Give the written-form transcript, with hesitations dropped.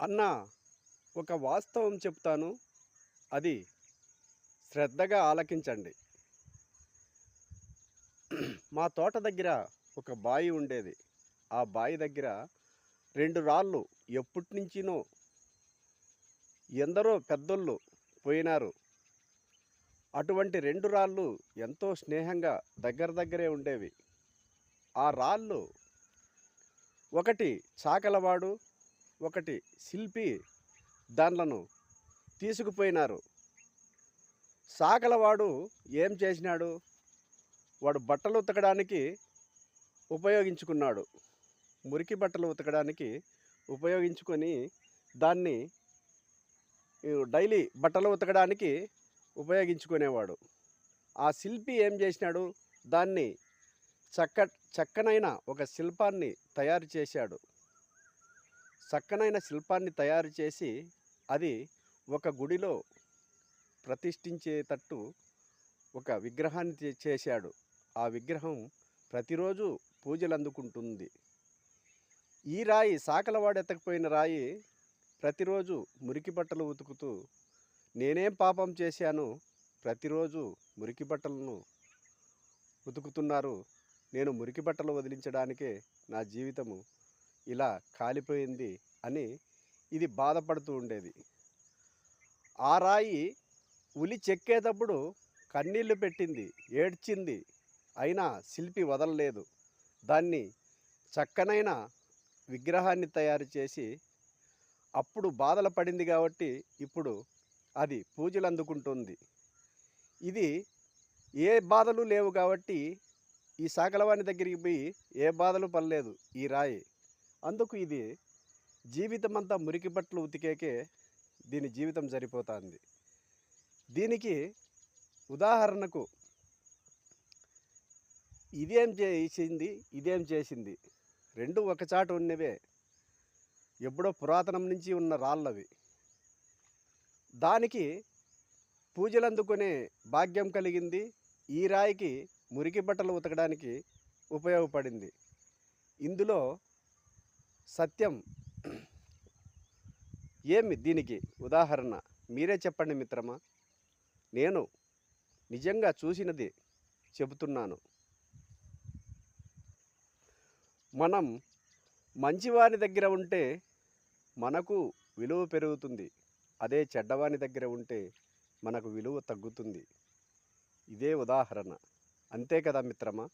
అన్న ఒక వాస్తవం చెప్తాను. అది శ్రద్ధగా ఆలకించండి. మా తోట దగ్గర ఒక బావి ఉండేది. ఆ బావి దగ్గర 2 రాళ్ళు ఎప్పటినుంచినో ఎందరో పెద్దోళ్ళు పోయినారు. అటువంటి 2 రాళ్ళు ఎంతో స్నేహంగా దగ్గర దగ్గరే ఉండేవి. ఆ రాళ్ళు ఒకటి చాకలవాడు, ఒకటి శిల్పి దాన్లను తీసుకుపోయినారు. చాకలవాడు ఏం చేసినాడు? వాడు బట్టలు ఉతకడానికి ఉపయోగించుకున్నాడు. మురికి బట్టలు ఉతకడానికి ఉపయోగించుకొని దాన్ని డైలీ బట్టలు ఉతకడానికి ఉపయోగించుకునేవాడు. ఆ శిల్పి ఏం చేసినాడు? దాన్ని చక్క చక్కనైన ఒక శిల్పాన్ని తయారు చేశాడు. చక్కనైన శిల్పాన్ని తయారు చేసి అది ఒక గుడిలో ప్రతిష్ఠించేటట్టు ఒక విగ్రహాన్ని చేశాడు. ఆ విగ్రహం ప్రతిరోజు పూజలు అందుకుంటుంది. ఈ రాయి సాకలవాడు ఎత్తకపోయిన రాయి ప్రతిరోజు మురికి బట్టలు ఉతుకుతూ నేనేం పాపం చేశాను, ప్రతిరోజు మురికి బట్టలను ఉతుకుతున్నారు, నేను మురికి బట్టలు వదిలించడానికే నా జీవితము ఇలా కాలిపోయింది అని ఇది బాధపడుతూ ఉండేది. ఆ రాయి ఉలి చెక్కేటప్పుడు కన్నీళ్లు పెట్టింది, ఏడ్చింది. అయినా శిల్పి వదలలేదు. దాన్ని చక్కనైన విగ్రహాన్ని తయారు చేసి అప్పుడు బాధలు పడింది కాబట్టి ఇప్పుడు అది పూజలు అందుకుంటుంది. ఇది ఏ బాధలు లేవు కాబట్టి ఈ సాకలవాని దగ్గరికి పోయి ఏ బాధలు పడలేదు ఈ రాయి. అందుకు ఇది జీవితమంతా మురికి బట్టలు ఉతికేకే దీని జీవితం సరిపోతుంది. దీనికి ఉదాహరణకు ఇదేం చేసింది, ఇదేం చేసింది, రెండు ఒకచాట ఉన్నవే. ఎప్పుడో పురాతనం నుంచి ఉన్న రాళ్ళవి. దానికి పూజలు అందుకునే భాగ్యం కలిగింది. ఈ రాయికి మురికి బట్టలు ఉతకడానికి ఉపయోగపడింది. ఇందులో సత్యం ఏమి దీనికి ఉదాహరణ? మీరే చెప్పండి మిత్రమా. నేను నిజంగా చూసినది చెబుతున్నాను. మనం మంచివాని దగ్గర ఉంటే మనకు విలువ పెరుగుతుంది. అదే చెడ్డవాని దగ్గర ఉంటే మనకు విలువ తగ్గుతుంది. ఇదే ఉదాహరణ. అంతే కదా మిత్రమా.